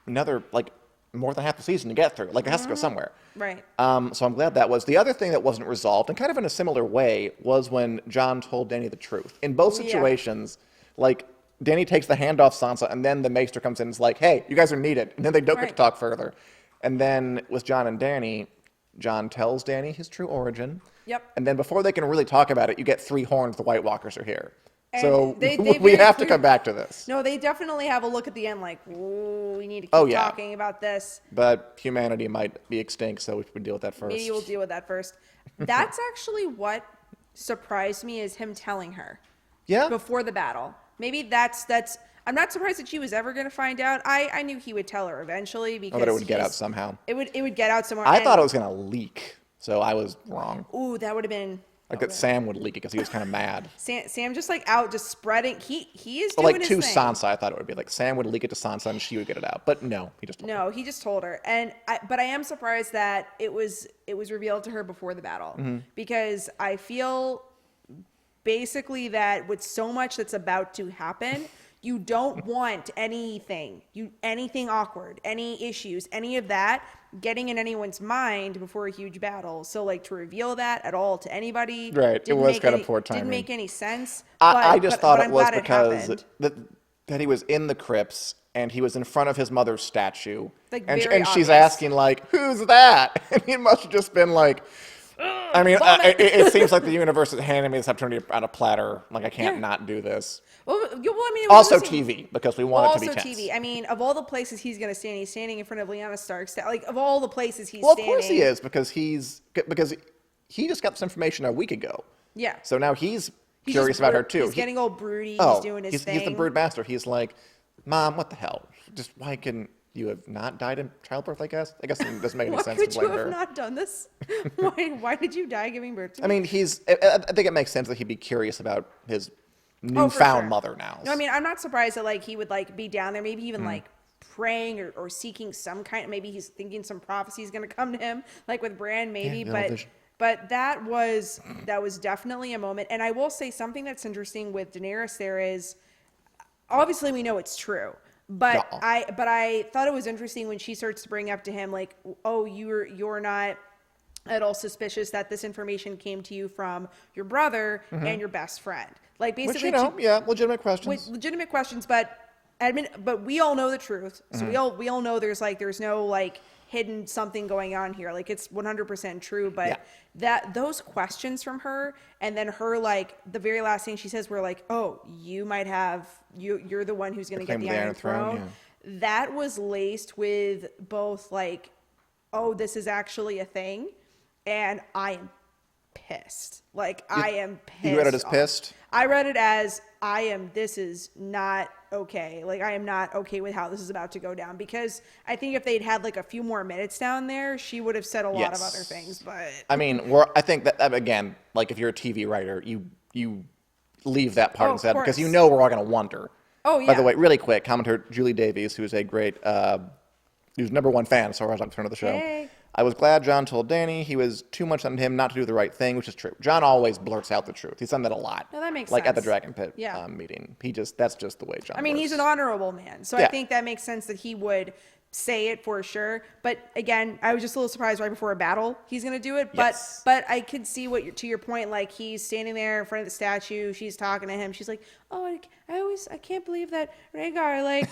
[SPEAKER 1] another like more than half the season to get through. Like it has to go somewhere.
[SPEAKER 2] Right.
[SPEAKER 1] So I'm glad that was. The other thing that wasn't resolved, and kind of in a similar way, was when Jon told Dany the truth. In both situations, like Dany takes the hand off Sansa, and then the Maester comes in and is like, "Hey, you guys are needed," and then they don't get to talk further. And then with Jon and Dany, Jon tells Dany his true origin.
[SPEAKER 2] Yep.
[SPEAKER 1] And then before they can really talk about it, you get 3 horns. The White Walkers are here.
[SPEAKER 2] And
[SPEAKER 1] so
[SPEAKER 2] they
[SPEAKER 1] we have to come back to this.
[SPEAKER 2] No, they definitely have a look at the end like, "Ooh, we need to keep talking about this."
[SPEAKER 1] But humanity might be extinct, so we should deal with that first.
[SPEAKER 2] Maybe we'll deal with that first. That's actually what surprised me is him telling her.
[SPEAKER 1] Yeah.
[SPEAKER 2] Before the battle. Maybe that's. I'm not surprised that she was ever going to find out. I knew he would tell her eventually because
[SPEAKER 1] that it would get out somehow.
[SPEAKER 2] It would get out somewhere.
[SPEAKER 1] I thought it was going to leak, so I was wrong.
[SPEAKER 2] Ooh, that would have been.
[SPEAKER 1] Like that Sam would leak it because he was kind of mad.
[SPEAKER 2] Sam just like out, just spreading. He is
[SPEAKER 1] But
[SPEAKER 2] doing
[SPEAKER 1] like
[SPEAKER 2] his
[SPEAKER 1] to
[SPEAKER 2] thing.
[SPEAKER 1] Sansa, I thought it would be like Sam would leak it to Sansa and she would get it out. But no, he just told her.
[SPEAKER 2] He just told her. But I am surprised that it was revealed to her before the battle because I feel basically that with so much that's about to happen, you don't want anything awkward, any issues, any of that getting in anyone's mind before a huge battle. So like to reveal that at all to anybody,
[SPEAKER 1] right? It was kind of poor timing.
[SPEAKER 2] Didn't make any sense.
[SPEAKER 1] I just thought it was because
[SPEAKER 2] it
[SPEAKER 1] that he was in the crypts and he was in front of his mother's statue,
[SPEAKER 2] like
[SPEAKER 1] and
[SPEAKER 2] very
[SPEAKER 1] she's
[SPEAKER 2] obvious.
[SPEAKER 1] asking like, "Who's that?" And he must have just been like. I mean, it seems like the universe is handing me this opportunity on a platter. Like, I can't not do this.
[SPEAKER 2] Well, I mean, it
[SPEAKER 1] also
[SPEAKER 2] was
[SPEAKER 1] TV, because we want it to be tense.
[SPEAKER 2] Also TV. I mean, of all the places he's going to stand, he's standing in front of Lyanna Stark. Like, of all the places he's standing.
[SPEAKER 1] Well, of course he is, because he just got this information a week ago.
[SPEAKER 2] Yeah.
[SPEAKER 1] So now he's curious about her, too.
[SPEAKER 2] He's getting all broody. He's doing his thing.
[SPEAKER 1] He's the brood master. He's like, Mom, what the hell? Just, why couldn't you have not died in childbirth, I guess. I guess it doesn't make any
[SPEAKER 2] Why
[SPEAKER 1] sense
[SPEAKER 2] could
[SPEAKER 1] to
[SPEAKER 2] you
[SPEAKER 1] blame
[SPEAKER 2] have
[SPEAKER 1] her.
[SPEAKER 2] not done this? Why did you die giving birth to me?
[SPEAKER 1] I mean, I think it makes sense that he'd be curious about his newfound mother now.
[SPEAKER 2] No, I mean, I'm not surprised that like he would like be down there, maybe even like praying or seeking some kind. Maybe he's thinking some prophecy is going to come to him, like with Bran, maybe.
[SPEAKER 1] Yeah,
[SPEAKER 2] But that was definitely a moment. And I will say something that's interesting with Daenerys. There is obviously we know it's true. But
[SPEAKER 1] Yeah.
[SPEAKER 2] I thought it was interesting when she starts to bring up to him like, oh, you're not at all suspicious that this information came to you from your brother and your best friend. Like basically,
[SPEAKER 1] Which, legitimate questions.
[SPEAKER 2] legitimate questions, but we all know the truth. So we all know there's no like hidden something going on here. Like it's 100% true. But those questions from her, and then her like the very last thing she says, we're like, oh, you might have you're the one who's going to get the Iron Throne. Yeah. That was laced with both like, oh, this is actually a thing, and I am pissed. Like I am pissed.
[SPEAKER 1] You read it as pissed?
[SPEAKER 2] I read it as this is not okay. Like I am not okay with how this is about to go down, because I think if they'd had like a few more minutes down there, she would have said a lot of other things. But
[SPEAKER 1] I mean, I think that again, like if you're a TV writer, you leave that part instead because you know we're all going to wonder.
[SPEAKER 2] Oh yeah.
[SPEAKER 1] By the way, really quick, commentator Julie Davies, who's a great, who's #1 fan, so I was on the show.
[SPEAKER 2] Hey.
[SPEAKER 1] I was glad Jon told Dany he was too much on him not to do the right thing, which is true. Jon always blurts out the truth. He's done that a lot.
[SPEAKER 2] No, that makes
[SPEAKER 1] like
[SPEAKER 2] sense.
[SPEAKER 1] At the Dragon Pit
[SPEAKER 2] Yeah.
[SPEAKER 1] meeting. That's just the way Jon
[SPEAKER 2] I mean,
[SPEAKER 1] works.
[SPEAKER 2] he's an honorable man, so I think that makes sense that he would say it for sure. But again, I was just a little surprised right before a battle he's going to do it. But
[SPEAKER 1] Yes.
[SPEAKER 2] but I could see to your point, like he's standing there in front of the statue, she's talking to him, she's like, oh, I can't believe that Rhaegar, like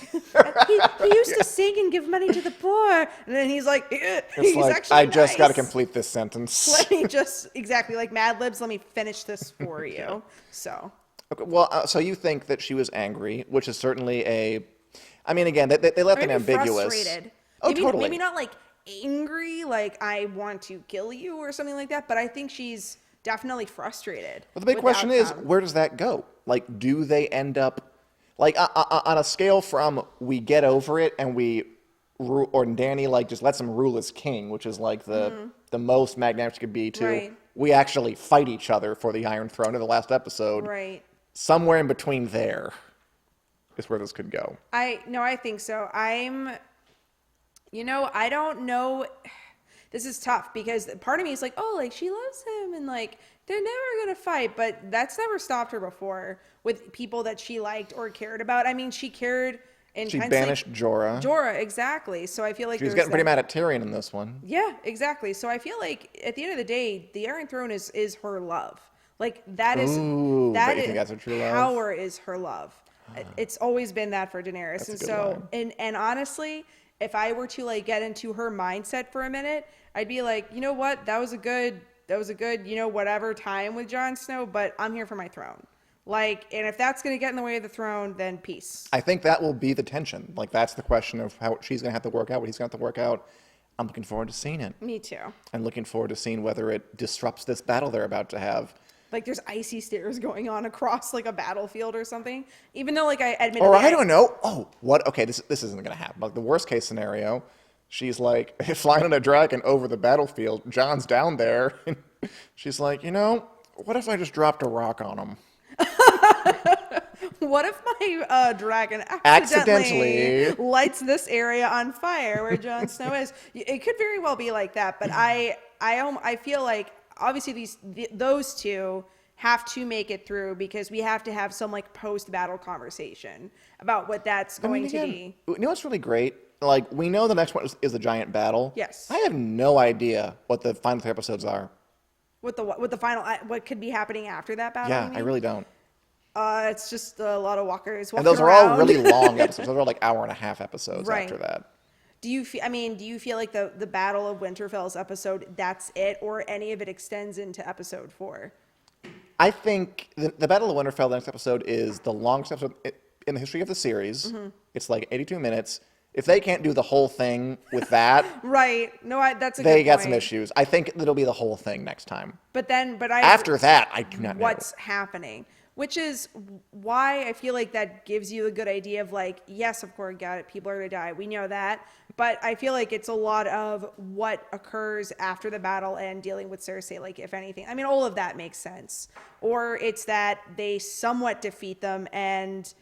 [SPEAKER 2] he used to sing and give money to the poor, and then he's like, he's
[SPEAKER 1] like,
[SPEAKER 2] actually
[SPEAKER 1] I just got to
[SPEAKER 2] nice.
[SPEAKER 1] complete this sentence.
[SPEAKER 2] Let me just exactly like Mad Libs. Let me finish this for you. So.
[SPEAKER 1] Okay, well, so you think that she was angry, which is certainly I mean, again, they left it ambiguous.
[SPEAKER 2] Frustrated.
[SPEAKER 1] Oh,
[SPEAKER 2] maybe,
[SPEAKER 1] totally.
[SPEAKER 2] Maybe not like angry, like I want to kill you or something like that, but I think she's definitely frustrated.
[SPEAKER 1] Well, the big question is, where does that go? Like, do they end up, like, on a scale from we get over it and or Dany, like, just lets him rule as king, which is like the most magnanimous could be, to we actually fight each other for the Iron Throne in the last episode.
[SPEAKER 2] Right.
[SPEAKER 1] Somewhere in between there is where this could go.
[SPEAKER 2] I think so. I don't know. This is tough because part of me is like, oh, like she loves him and like they're never going to fight. But that's never stopped her before with people that she liked or cared about. I mean, she cared intensely.
[SPEAKER 1] She banished Jorah.
[SPEAKER 2] Jorah, exactly. So I feel like
[SPEAKER 1] She was getting pretty mad at Tyrion in this one.
[SPEAKER 2] Yeah, exactly. So I feel like at the end of the day, the Iron Throne is her love. Like that is
[SPEAKER 1] Ooh, but you think that's her true love?
[SPEAKER 2] Power is her love. It's always been that for Daenerys.
[SPEAKER 1] That's
[SPEAKER 2] and
[SPEAKER 1] a good
[SPEAKER 2] so
[SPEAKER 1] line.
[SPEAKER 2] and honestly, if I were to like get into her mindset for a minute, I'd be like, you know what? That was a good, whatever time with Jon Snow, but I'm here for my throne. Like, and if that's going to get in the way of the throne, then peace.
[SPEAKER 1] I think that will be the tension. Like, that's the question of how she's going to have to work out, what he's going to have to work out. I'm looking forward to seeing it.
[SPEAKER 2] Me too.
[SPEAKER 1] I'm looking forward to seeing whether it disrupts this battle they're about to have.
[SPEAKER 2] Like there's icy stairs going on across like a battlefield or something. Even though like I admit.
[SPEAKER 1] Or I don't know. Oh, what? Okay, this isn't going to happen. Like the worst case scenario, she's like flying on a dragon over the battlefield. Jon's down there. And she's like, what if I just dropped a rock on him?
[SPEAKER 2] What if my dragon accidentally lights this area on fire where Jon Snow is? It could very well be like that, but I feel like obviously those two have to make it through because we have to have some like post-battle conversation about what that's going to be.
[SPEAKER 1] You know what's really great? Like we know the next one is a giant battle.
[SPEAKER 2] Yes.
[SPEAKER 1] I have no idea what the final 3 episodes are.
[SPEAKER 2] What could be happening after that battle?
[SPEAKER 1] Yeah, I really don't.
[SPEAKER 2] It's just a lot of walkers walking
[SPEAKER 1] And those are
[SPEAKER 2] around.
[SPEAKER 1] all really long episodes. Those are like hour-and-a-half episodes
[SPEAKER 2] Right.
[SPEAKER 1] after that.
[SPEAKER 2] Do you feel like the Battle of Winterfell's episode, that's it, or any of it extends into episode 4?
[SPEAKER 1] I think the Battle of Winterfell, the next episode, is the longest episode in the history of the series. Mm-hmm. It's like 82 minutes. If they can't do the whole thing with that,
[SPEAKER 2] Right. No, that's a good
[SPEAKER 1] they got
[SPEAKER 2] point.
[SPEAKER 1] some issues. I think it'll be the whole thing next time.
[SPEAKER 2] But
[SPEAKER 1] After that, I do not know.
[SPEAKER 2] what's happening. Which is why I feel like that gives you a good idea of like, yes, of course, got it. People are going to die. We know that. But I feel like it's a lot of what occurs after the battle and dealing with Cersei, like if anything. I mean, all of that makes sense. Or it's that they somewhat defeat them and,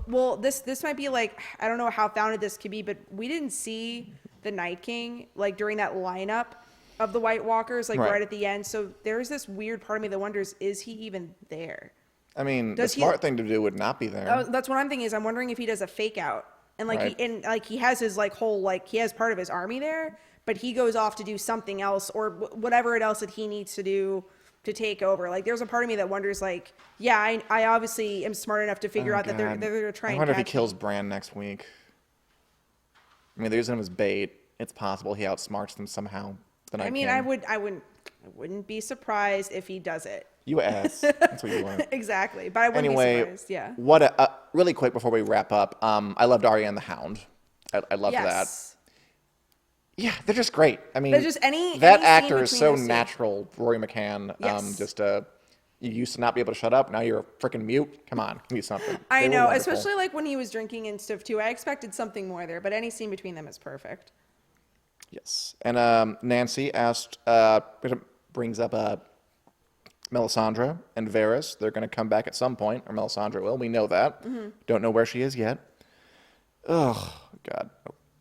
[SPEAKER 2] well, this might be like, I don't know how founded this could be, but we didn't see the Night King like during that lineup of the White Walkers, like right at the end. So there's this weird part of me that wonders, is he even there?
[SPEAKER 1] I mean, the smart thing to do would not be there.
[SPEAKER 2] That's what I'm thinking. Is I'm wondering if he does a fake out and like he has his like whole like he has part of his army there, but he goes off to do something else or whatever else that he needs to do to take over. Like there's a part of me that wonders like, yeah, I obviously am smart enough to figure out that they're trying.
[SPEAKER 1] I wonder if he kills Bran next week. I mean, they're using him as bait. It's possible he outsmarts them somehow.
[SPEAKER 2] I mean, I wouldn't be surprised if he does it.
[SPEAKER 1] You ass. That's what you want.
[SPEAKER 2] Exactly. But I wouldn't be surprised. Yeah.
[SPEAKER 1] Really quick before we wrap up, I loved Arya and the Hound. I loved that. Yeah, they're just great. I mean, that actor is so natural, Rory McCann. Yes. You used to not be able to shut up. Now you're a freaking mute. Come on, give me something.
[SPEAKER 2] I know, especially like when he was drinking and stuff too. I expected something more there, but any scene between them is perfect.
[SPEAKER 1] Yes. And Nancy brings up Melisandre and Varys. They're going to come back at some point, or Melisandre will. We know that. Mm-hmm. Don't know where she is yet. Oh, God.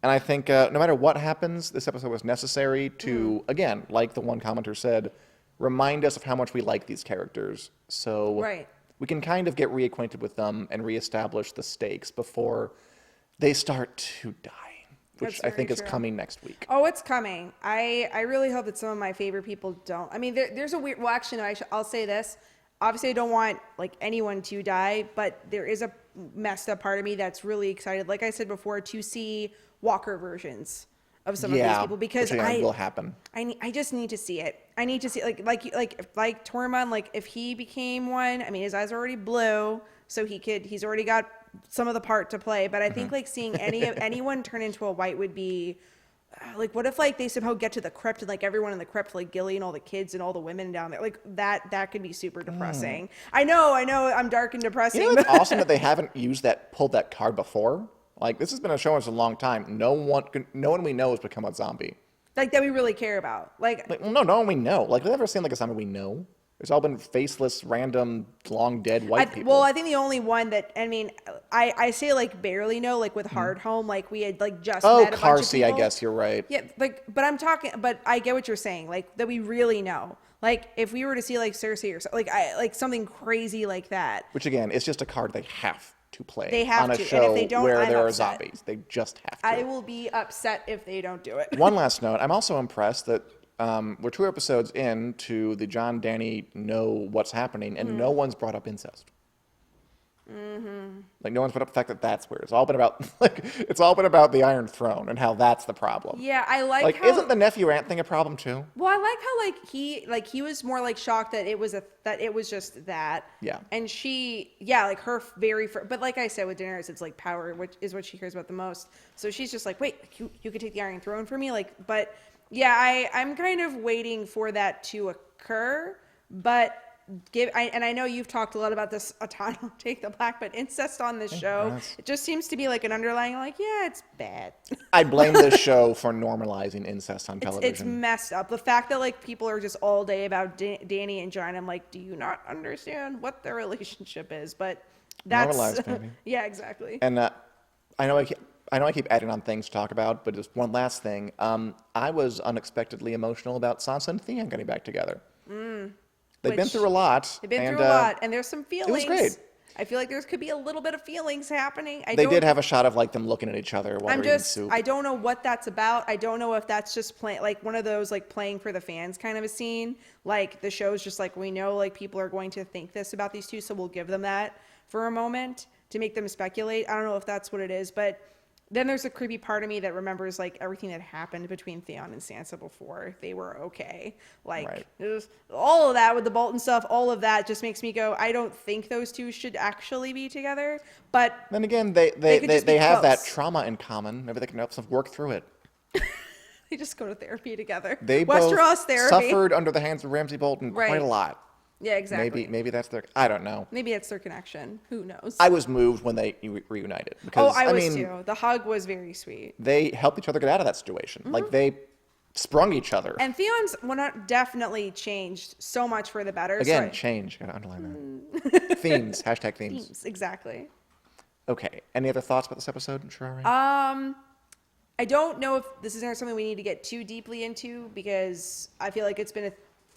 [SPEAKER 1] And I think no matter what happens, this episode was necessary to, again, like the one commenter said, remind us of how much we like these characters. So we can kind of get reacquainted with them and reestablish the stakes before they start to die. Which I think is coming next week.
[SPEAKER 2] Oh, it's coming. I really hope that some of my favorite people don't. I mean, there's a weird. Well, actually, no. I'll say this. Obviously, I don't want like anyone to die, but there is a messed up part of me that's really excited. Like I said before, to see Walker versions of some of these people because
[SPEAKER 1] will happen.
[SPEAKER 2] I just need to see it. I need to see like Tormund. Like if he became one, I mean, his eyes are already blue, so he's already got some of the part to play, but I think like seeing anyone turn into a white would be like, what if like they somehow get to the crypt and like everyone in the crypt, like Gilly and all the kids and all the women down there, like that could be super depressing. I know I'm dark and depressing.
[SPEAKER 1] You know, it's awesome that they haven't pulled that card before. Like this has been a show us a long time. No one we know has become a zombie.
[SPEAKER 2] Like that we really care about. Like
[SPEAKER 1] no one we know. Like we've never seen like a zombie we know. It's all been faceless, random, long dead white people.
[SPEAKER 2] Well, I think the only one that, I mean, I say like barely know, like with Hardhome, like we had like just met a bunch of
[SPEAKER 1] Carsey,
[SPEAKER 2] people.
[SPEAKER 1] I guess you're right.
[SPEAKER 2] Yeah, like, but I get what you're saying, like that we really know. Like if we were to see like Cersei or something, like something crazy like that.
[SPEAKER 1] Which again, it's just a card they have to play.
[SPEAKER 2] They have
[SPEAKER 1] on a
[SPEAKER 2] to,
[SPEAKER 1] show
[SPEAKER 2] and if they don't,
[SPEAKER 1] where there
[SPEAKER 2] upset.
[SPEAKER 1] are zombies. They just have to.
[SPEAKER 2] I will be upset if they don't do it.
[SPEAKER 1] One last note, I'm also impressed that we're 2 episodes into the John Danny know what's happening, and no one's brought up incest. Mm-hmm. Like no one's brought up the fact that that's weird. It's all been about the Iron Throne and how that's the problem.
[SPEAKER 2] Yeah, I like how,
[SPEAKER 1] isn't the nephew aunt thing a problem too?
[SPEAKER 2] Well, I like how he was more like shocked that it was just that. Yeah. And she, like her but like I said with Daenerys, it's like power, which is what she cares about the most. So she's just like, wait, you could take the Iron Throne for me, like, but. Yeah, I'm kind of waiting for that to occur, but I know you've talked a lot about this, Autumn Take the Black, but incest on this show, it just seems to be like an underlying, like, yeah, it's bad.
[SPEAKER 1] I blame this show for normalizing incest on television.
[SPEAKER 2] It's messed up. The fact that like people are just all day about Danny and Jon, I'm like, do you not understand what their relationship is? But that's
[SPEAKER 1] normalized, baby.
[SPEAKER 2] Yeah, exactly.
[SPEAKER 1] And I know I keep adding on things to talk about, but just one last thing. I was unexpectedly emotional about Sansa and Theon getting back together. They've been through a lot.
[SPEAKER 2] They've been through a lot, and there's some feelings.
[SPEAKER 1] It was great.
[SPEAKER 2] I feel like there could be a little bit of feelings happening.
[SPEAKER 1] They did have a shot of like them looking at each other while they're eating soup.
[SPEAKER 2] I don't know what that's about. I don't know if that's just like one of those like playing for the fans kind of a scene. Like the show's just like, we know like people are going to think this about these two, so we'll give them that for a moment to make them speculate. I don't know if that's what it is, but then there's a creepy part of me that remembers like everything that happened between Theon and Sansa before they were okay. Like all of that with the Bolton stuff, all of that just makes me go, I don't think those two should actually be together. But
[SPEAKER 1] then again, they have that trauma in common. Maybe they can help them work through it.
[SPEAKER 2] They just go to therapy together.
[SPEAKER 1] They
[SPEAKER 2] Westeros
[SPEAKER 1] both
[SPEAKER 2] therapy.
[SPEAKER 1] Suffered under the hands of Ramsay Bolton quite a lot.
[SPEAKER 2] Yeah, exactly.
[SPEAKER 1] Maybe that's their. I don't know.
[SPEAKER 2] Maybe it's their connection. Who knows?
[SPEAKER 1] I was moved when they reunited because
[SPEAKER 2] I was
[SPEAKER 1] mean,
[SPEAKER 2] too. The hug was very sweet.
[SPEAKER 1] they helped each other get out of that situation. Like they sprung each other.
[SPEAKER 2] And Theon's definitely changed so much for the better.
[SPEAKER 1] Again, change. Gotta underline that. Themes. Hashtag themes.
[SPEAKER 2] Exactly.
[SPEAKER 1] Okay. Any other thoughts about this episode, Sharareh?
[SPEAKER 2] I don't know if this is something we need to get too deeply into because I feel like it's been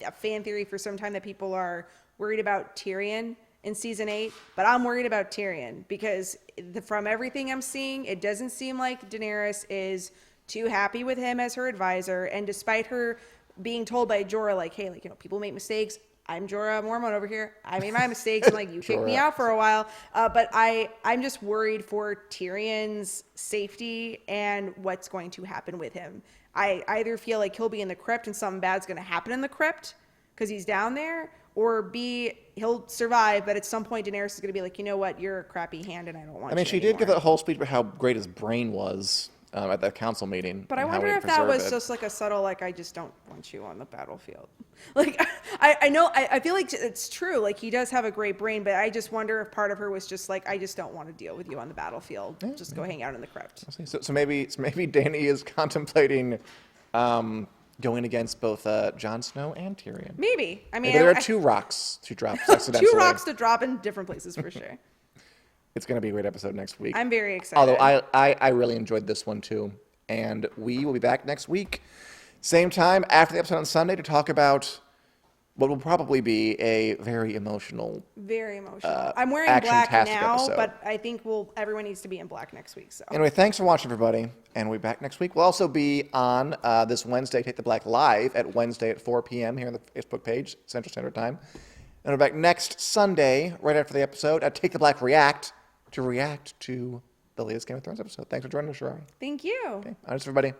[SPEAKER 2] a fan theory for some time that people are worried about Tyrion in season 8, but I'm worried about Tyrion because from everything I'm seeing, it doesn't seem like Daenerys is too happy with him as her advisor. And despite her being told by Jorah, like, hey, like, people make mistakes. I'm Jorah Mormont over here. I made my mistakes and like you kicked me out for a while. But I'm just worried for Tyrion's safety and what's going to happen with him. I either feel like he'll be in the crypt and something bad's going to happen in the crypt because he's down there, or B, he'll survive, but at some point Daenerys is going to be like, you know what, you're a crappy hand and I don't want you
[SPEAKER 1] she
[SPEAKER 2] anymore.
[SPEAKER 1] did give that whole speech about how great his brain was at that council meeting.
[SPEAKER 2] But I wonder if that was just like a subtle, like, I just don't want you on the battlefield. Like, I feel like it's true. Like, he does have a great brain, but I just wonder if part of her was just like, I just don't want to deal with you on the battlefield. Just go hang out in the crypt.
[SPEAKER 1] So maybe Dany is contemplating going against both Jon Snow and Tyrion.
[SPEAKER 2] Maybe. I mean,
[SPEAKER 1] maybe there are two rocks to drop accidentally.
[SPEAKER 2] Two rocks to drop in different places for sure.
[SPEAKER 1] It's going to be a great episode next week.
[SPEAKER 2] I'm very excited.
[SPEAKER 1] Although I really enjoyed this one too. And we will be back next week. Same time after the episode on Sunday to talk about what will probably be a very emotional.
[SPEAKER 2] Very emotional. I'm wearing black now, episode. But I think everyone needs to be in black next week. So
[SPEAKER 1] anyway, thanks for watching, everybody. And we'll be back next week. We'll also be on this Wednesday, Take the Black Live at Wednesday at 4 p.m. here on the Facebook page, Central Standard Time. And we're back next Sunday, right after the episode, at Take the Black React, to react to the latest Game of Thrones episode. Thanks for joining us, Sharareh.
[SPEAKER 2] Thank you.
[SPEAKER 1] Okay. All right, everybody.